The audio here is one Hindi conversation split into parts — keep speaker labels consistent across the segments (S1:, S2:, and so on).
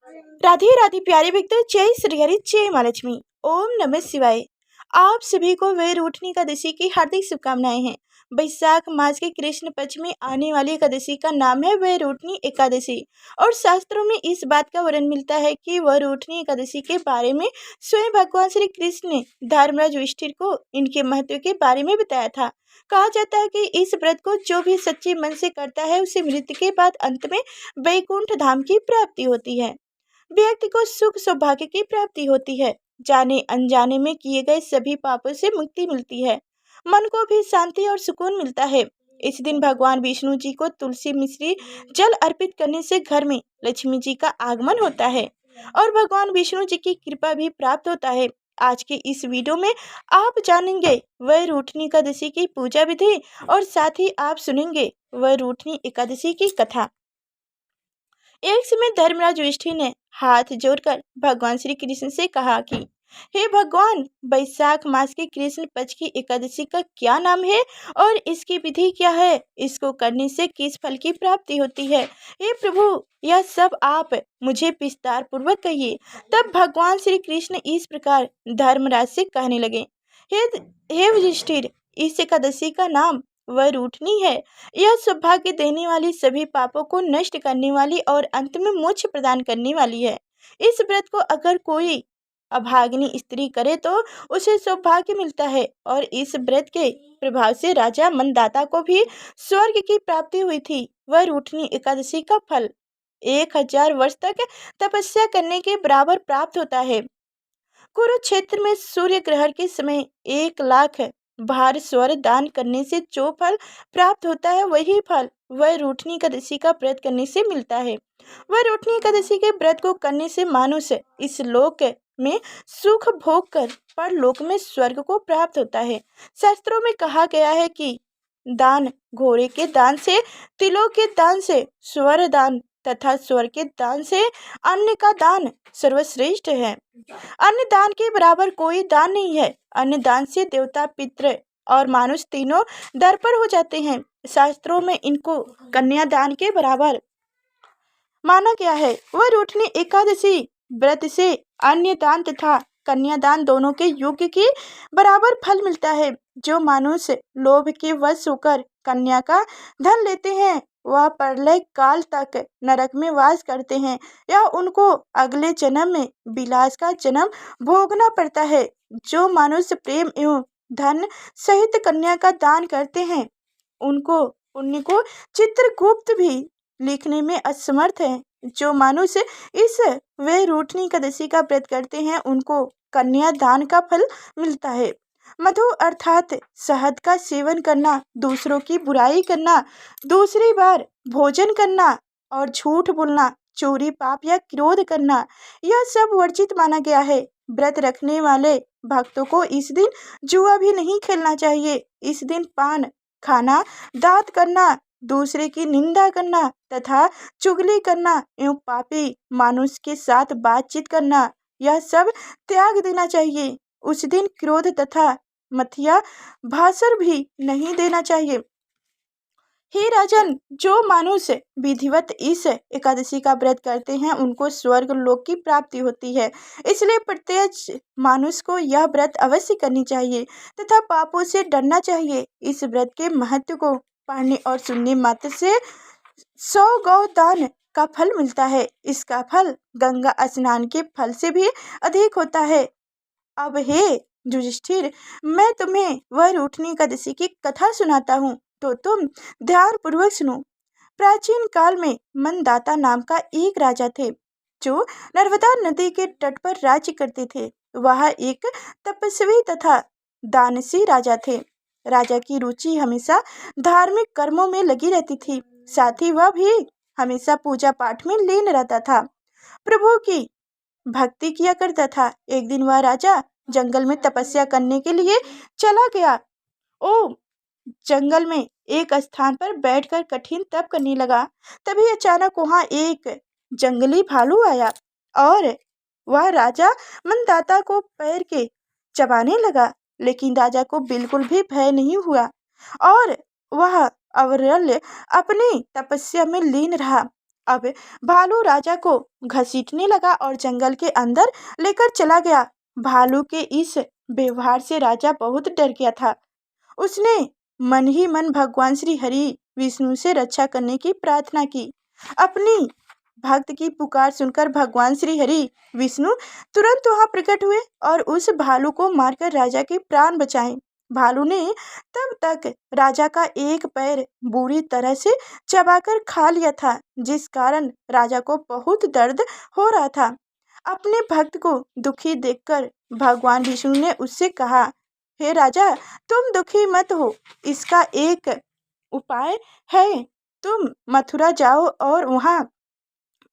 S1: राधे राधे प्यारे भक्तों, जय श्री हरि, जय माँ लक्ष्मी। ओम नमः शिवाय। आप सभी को वैरोठनी एकादशी की हार्दिक शुभकामनाएं हैं। वैशाख मास के कृष्ण पक्ष में आने वाली एकादशी का नाम है वैरोठनी एकादशी और शास्त्रों में इस बात का वर्णन मिलता है कि वैरोठनी एकादशी के बारे में स्वयं भगवान श्री कृष्ण ने धर्मराज युधिष्ठिर को इनके महत्व के बारे में बताया था। कहा जाता है कि इस व्रत को जो भी सच्चे मन से करता है उसे मृत्यु के बाद अंत में वैकुंठ धाम की प्राप्ति होती है। व्यक्ति को सुख सौभाग्य की प्राप्ति होती है। जाने अनजाने में किए गए सभी पापों से मुक्ति मिलती है। मन को भी शांति और सुकून मिलता है। इस दिन भगवान विष्णु जी को तुलसी मिश्री जल अर्पित करने से घर में लक्ष्मी जी का आगमन होता है और भगवान विष्णु जी की कृपा भी प्राप्त होता है। आज के इस वीडियो में आप जानेंगे वैरोठनी एकादशी की पूजा विधि और साथ ही आप सुनेंगे वैरोठनी एकादशी की कथा। एक समय धर्मराज युधिष्ठिर ने हाथ जोड़कर भगवान श्री कृष्ण से कहा कि हे भगवान, वैशाख मास के कृष्ण पक्ष की एकादशी का क्या नाम है और इसकी विधि क्या है? इसको करने से किस फल की प्राप्ति होती है? हे प्रभु, यह सब आप मुझे विस्तार पूर्वक कहिए। तब भगवान श्री कृष्ण इस प्रकार धर्मराज से कहने लगे, हे हे युधिष्ठिर, इस एकादशी का नाम वैरोठनी है। यह सौभाग्य देने वाली, सभी पापों को नष्ट करने वाली और अंत में मोक्ष प्रदान करने वाली है। इस व्रत को अगर कोई अभागिनी स्त्री करे तो उसे सौभाग्य मिलता है और इस व्रत के प्रभाव से राजा मनदाता को भी स्वर्ग की प्राप्ति हुई थी। वैरोठनी एकादशी का फल 1000 वर्ष तक तपस्या करने के बराबर प्राप्त होता है। कुरुक्षेत्र में सूर्य ग्रहण के समय 1,00,000 भार स्वर दान करने से जो फल प्राप्त होता है वही फल वैरोठनी एकादशी का व्रत करने से मिलता है। वैरोठनी एकादशी के व्रत को करने से मनुष्य इस लोक में सुख भोग कर परलोक में स्वर्ग को प्राप्त होता है। शास्त्रों में कहा गया है कि दान, घोड़े के दान से, तिलों के दान से, स्वर दान तथा स्वर के दान से अन्न का दान सर्वश्रेष्ठ है। अन्न दान के बराबर कोई दान नहीं है। अन्न दान से देवता, पितृ और मानुष तीनों दरपर हो जाते हैं। शास्त्रों में इनको कन्यादान के बराबर माना गया है। वैरोठनी एकादशी व्रत से अन्न दान तथा कन्यादान दोनों के योग्य के बराबर फल मिलता है। जो मनुष्य लोभ के वश होकर कन्या का धन लेते हैं वह प्रलय काल तक नरक में वास करते हैं या उनको अगले जन्म में विलास का जन्म भोगना पड़ता है। जो मनुष्य प्रेम एवं धन सहित कन्या का दान करते हैं उनको पुण्य को चित्रगुप्त भी लिखने में असमर्थ है। जो मनुष्य इस वैरोठनी एकादशी का व्रत करते हैं उनको कन्या दान का फल मिलता है। मधु अर्थात शहद का सेवन करना, दूसरों की बुराई करना, दूसरी बार भोजन करना और झूठ बोलना, चोरी, पाप या क्रोध करना, यह सब वर्जित माना गया है। व्रत रखने वाले भक्तों को इस दिन जुआ भी नहीं खेलना चाहिए। इस दिन पान खाना, दांत करना, दूसरे की निंदा करना तथा चुगली करना एवं पापी मानुष के साथ बातचीत करना, यह सब त्याग देना चाहिए। उस दिन क्रोध तथा मथिया भाषण भी नहीं देना चाहिए। हे राजन, जो मनुष्य विधिवत इस एकादशी का व्रत करते हैं उनको स्वर्ग लोक की प्राप्ति होती है। इसलिए प्रत्येक मनुष्य को यह व्रत अवश्य करनी चाहिए तथा पापों से डरना चाहिए। इस व्रत के महत्व को पढ़ने और सुनने मात्र से 100 गौ दान का फल मिलता है। इसका फल गंगा स्नान के फल से भी अधिक होता है। अब हे युधिष्ठिर, मैं तुम्हें वैरोठनी एकादशी की कथा सुनाता हूँ तो तुम ध्यान पूर्वक सुनो। प्राचीन काल में मनदाता नाम का एक राजा थे जो नर्मदा नदी के तट पर राज्य करते थे। वह एक तपस्वी तथा दानशी राजा थे। राजा की रुचि हमेशा धार्मिक कर्मों में लगी रहती थी। साथ ही वह भी हमेशा पूजा पाठ में लीन रहता था, प्रभु की भक्ति किया करता था। एक दिन वह राजा जंगल में तपस्या करने के लिए चला गया। ओ जंगल में एक स्थान पर बैठकर कठिन तप करने लगा। तभी अचानक वहां एक जंगली भालू आया और वह राजा मनदाता को पैर के चबाने लगा। लेकिन राजा को बिल्कुल भी भय नहीं हुआ और वह अविरल अपनी तपस्या में लीन रहा। अब भालू राजा को घसीटने लगा और जंगल के अंदर लेकर चला गया। भालू के इस व्यवहार से राजा बहुत डर गया था। उसने मन ही मन भगवान श्री हरि विष्णु से रक्षा करने की प्रार्थना की। अपनी भक्त की पुकार सुनकर भगवान श्री हरि विष्णु तुरंत वहां प्रकट हुए और उस भालू को मारकर राजा के प्राण बचाए। भालू ने तब तक राजा का एक पैर बुरी तरह से चबाकर खा लिया था, जिस कारण राजा को बहुत दर्द हो रहा था। अपने भक्त को दुखी देखकर भगवान विष्णु ने उससे कहा, हे राजा, तुम दुखी मत हो, इसका एक उपाय है। तुम मथुरा जाओ और वहां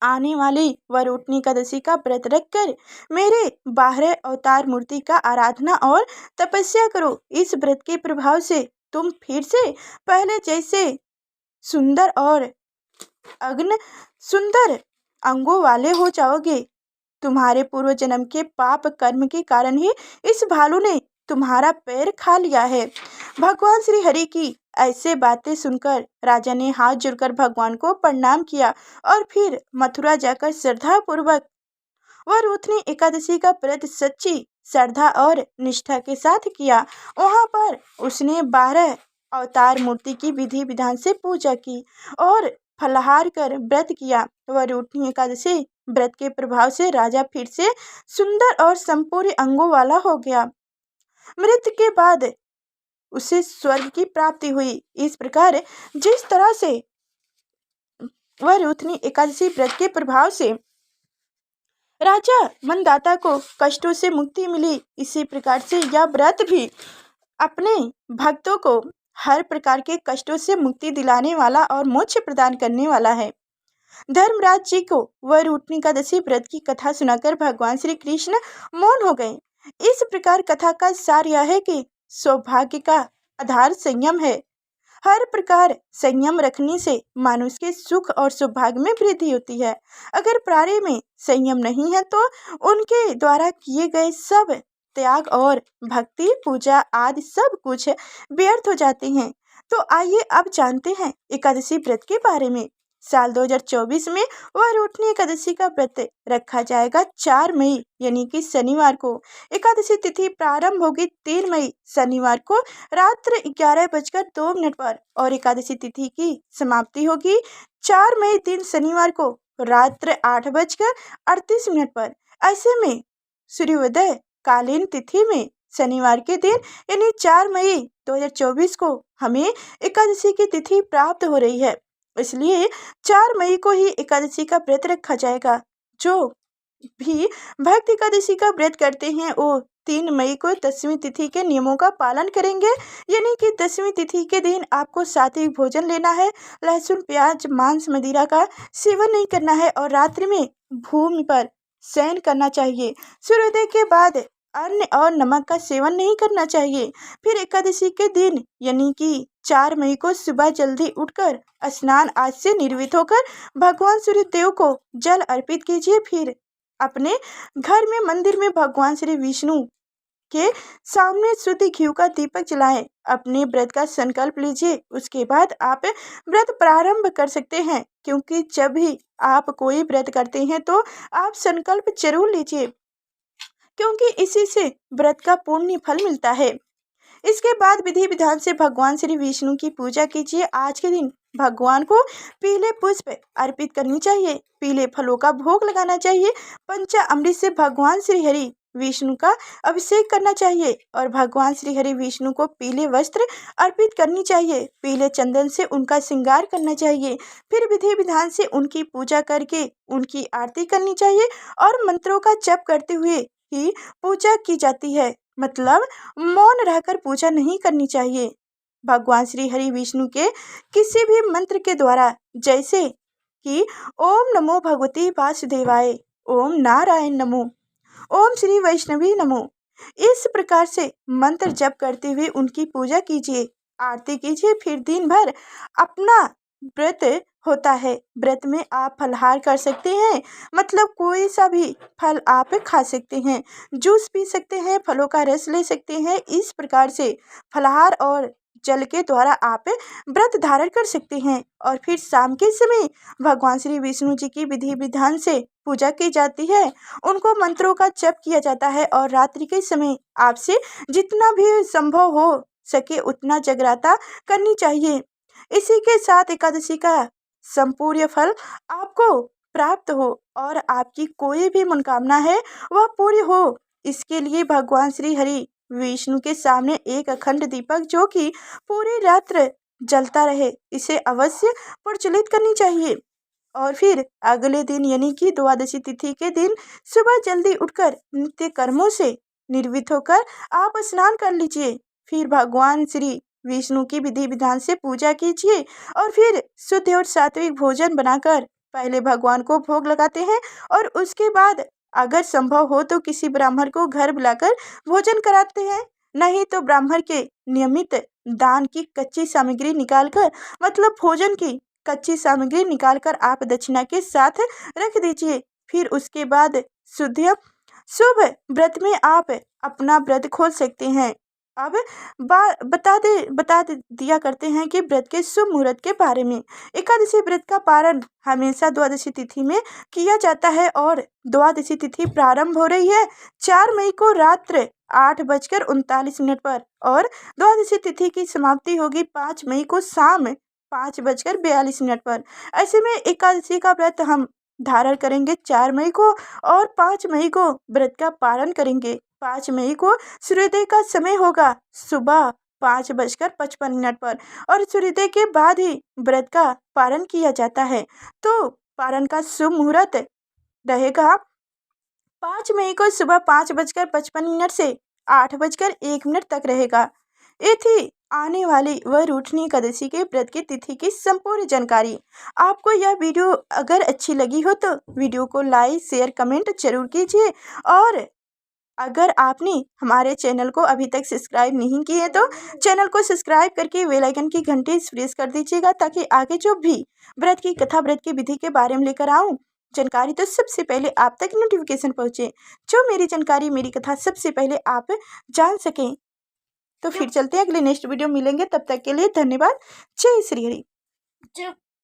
S1: आने वाली वरुणा एकादशी का व्रत रखकर मेरे 12 अवतार मूर्ति का आराधना और तपस्या करो। इस व्रत के प्रभाव से तुम फिर से पहले जैसे सुंदर और अग्न सुंदर अंगों वाले हो जाओगे। तुम्हारे पूर्व जन्म के पाप कर्म के कारण ही इस भालू ने तुम्हारा पैर खा लिया है। भगवान श्री हरि की ऐसे बातें सुनकर राजा ने हाथ जोड़कर भगवान को प्रणाम किया और फिर मथुरा जाकर श्रद्धा पूर्वक वरुणा एकादशी का व्रत सच्ची श्रद्धा और निष्ठा के साथ किया। वहां पर उसने 12 अवतार मूर्ति की विधि विधान से पूजा की और फलाहार कर व्रत किया। वरुणा एकादशी व्रत के प्रभाव से राजा फिर से सुंदर और संपूर्ण अंगों वाला हो गया। मृत्यु के बाद उसे स्वर्ग की प्राप्ति हुई। इस प्रकार जिस तरह से वरुणा एकादशी व्रत के प्रभाव से राजा मनदाता को कष्टों से मुक्ति मिली, इसी प्रकार से यह व्रत भी अपने भक्तों को हर प्रकार के कष्टों से मुक्ति दिलाने वाला और मोक्ष प्रदान करने वाला है। धर्मराज जी को वरुणा एकादशी व्रत की कथा सुनाकर भगवान श्री कृष्ण मौन हो गए। इस प्रकार कथा का सार यह है कि सौभाग्य का आधार संयम है। हर प्रकार संयम रखने से मनुष्य के सुख और सौभाग्य में वृद्धि होती है। अगर प्राणी में संयम नहीं है तो उनके द्वारा किए गए सब त्याग और भक्ति पूजा आदि सब कुछ व्यर्थ हो जाते हैं। तो आइए अब जानते हैं एकादशी व्रत के बारे में। साल 2024 में वरुणा एकादशी का व्रत रखा जाएगा 4 मई यानी कि शनिवार को। एकादशी तिथि प्रारंभ होगी 3 मई शनिवार को रात्र 11:02 पर और एकादशी तिथि की समाप्ति होगी 4 मई दिन शनिवार को रात्र 8:38 पर। ऐसे में सूर्योदय कालीन तिथि में शनिवार के दिन यानी 4 मई 2024 को हमें एकादशी की तिथि प्राप्त हो रही है, इसलिए 4 मई को ही एकादशी का व्रत रखा जाएगा। जो भी भक्त एकादशी का व्रत करते हैं वो 3 मई को दशमी तिथि के नियमों का पालन करेंगे, यानी कि दशमी तिथि के दिन आपको सात्विक भोजन लेना है, लहसुन प्याज मांस मदिरा का सेवन नहीं करना है और रात्रि में भूमि पर शयन करना चाहिए। सूर्योदय के बाद अन्न और नमक का सेवन नहीं करना चाहिए। फिर एकादशी के दिन यानी कि 4 मई को सुबह जल्दी उठकर स्नान आदि से निर्वित होकर भगवान सूर्य देव को जल अर्पित कीजिए। फिर अपने घर में मंदिर में भगवान श्री विष्णु के सामने शुद्ध घी का दीपक जलाएं। अपने व्रत का संकल्प लीजिए, उसके बाद आप व्रत प्रारंभ कर सकते हैं। क्योंकि जब भी आप कोई व्रत करते हैं तो आप संकल्प जरूर लीजिए, क्योंकि इसी से व्रत का पुण्य फल मिलता है। इसके बाद विधि विधान से भगवान श्री विष्णु की पूजा कीजिए। आज के दिन भगवान को पीले पुष्प अर्पित करनी चाहिए, पीले फलों का भोग लगाना चाहिए, पंचामृत से भगवान श्री हरि विष्णु का अभिषेक करना चाहिए और भगवान श्री हरि विष्णु को पीले वस्त्र अर्पित करनी चाहिए, पीले चंदन से उनका श्रृंगार करना चाहिए। फिर विधि विधान से उनकी पूजा करके उनकी आरती करनी चाहिए और मंत्रों का जप करते हुए ही पूजा की जाती है, मतलब मौन रहकर पूजा नहीं करनी चाहिए। भगवान श्री हरि विष्णु के किसी भी मंत्र के द्वारा, जैसे कि ओम नमो भगवती वासुदेवाय, ओम नारायण नमो, ओम श्री वैष्णवी नमो, इस प्रकार से मंत्र जप करते हुए उनकी पूजा कीजिए, आरती कीजिए। फिर दिन भर अपना व्रत होता है। व्रत में आप फलाहार कर सकते हैं, मतलब कोई सा भी फल आप खा सकते हैं, जूस पी सकते हैं, फलों का रस ले सकते हैं। इस प्रकार से फलाहार और जल के द्वारा आप व्रत धारण कर सकते हैं। और फिर शाम के समय भगवान श्री विष्णु जी की विधि विधान से पूजा की जाती है, उनको मंत्रों का जप किया जाता है और रात्रि के समय आपसे जितना भी संभव हो सके उतना जगराता करनी चाहिए। इसी के साथ एकादशी का संपूर्ण फल आपको प्राप्त हो और आपकी कोई भी मनोकामना है वह पूरी हो। इसके लिए भगवान श्री हरि विष्णु के सामने एक अखंड दीपक जो कि पूरी रात्र जलता रहे, इसे अवश्य प्रज्वलित करनी चाहिए। और फिर अगले दिन यानी कि द्वादशी तिथि के दिन सुबह जल्दी उठकर नित्य कर्मों से निर्वृत्त होकर आप स्नान कर लीजिए। फिर भगवान श्री विष्णु की विधि विधान से पूजा कीजिए और फिर शुद्ध और सात्विक भोजन बनाकर पहले भगवान को भोग लगाते हैं और उसके बाद अगर संभव हो तो किसी ब्राह्मण को घर बुलाकर भोजन कराते हैं। नहीं तो ब्राह्मण के नियमित दान की कच्ची सामग्री निकालकर मतलब भोजन की कच्ची सामग्री निकालकर आप दक्षिणा के साथ रख दीजिए। फिर उसके बाद शुभ व्रत में आप अपना व्रत खोल सकते हैं। अब बता दिया करते हैं कि व्रत के शुभ मुहूर्त के बारे में। एकादशी व्रत का पारण हमेशा द्वादशी तिथि में किया जाता है और द्वादशी तिथि प्रारंभ हो रही है 4 मई को रात्र 8:39 पर और द्वादशी तिथि की समाप्ति होगी 5 मई को शाम 5:42 पर। ऐसे में एकादशी का व्रत हम धारण करेंगे 4 मई को और 5 मई को व्रत का पारण करेंगे। 5 मई को सूर्योदय का समय होगा सुबह 5:55 पर और सूर्योदय के बाद ही व्रत का पारण किया जाता है। तो पारण का शुभ मुहूर्त रहेगा 5 मई को सुबह 5:55 से 8:01 तक रहेगा। ये थी आने वाली वह रूठनी एकादशी के व्रत की तिथि की संपूर्ण जानकारी। आपको यह वीडियो अगर अच्छी लगी हो तो वीडियो को लाइक शेयर कमेंट जरूर कीजिए और अगर आपने हमारे चैनल को अभी तक सब्सक्राइब नहीं किए तो चैनल को सब्सक्राइब करके बेल आइकन की घंटी प्रेस कर दीजिएगा ताकि आगे जो भी व्रत की कथा व्रत की विधि के बारे में लेकर आऊँ जानकारी तो सबसे पहले आप तक नोटिफिकेशन पहुँचे, जो मेरी जानकारी मेरी कथा सबसे पहले आप जान सकें। तो फिर चलते हैं अगले नेक्स्ट वीडियो मिलेंगे, तब तक के लिए धन्यवाद। जय श्री हरि।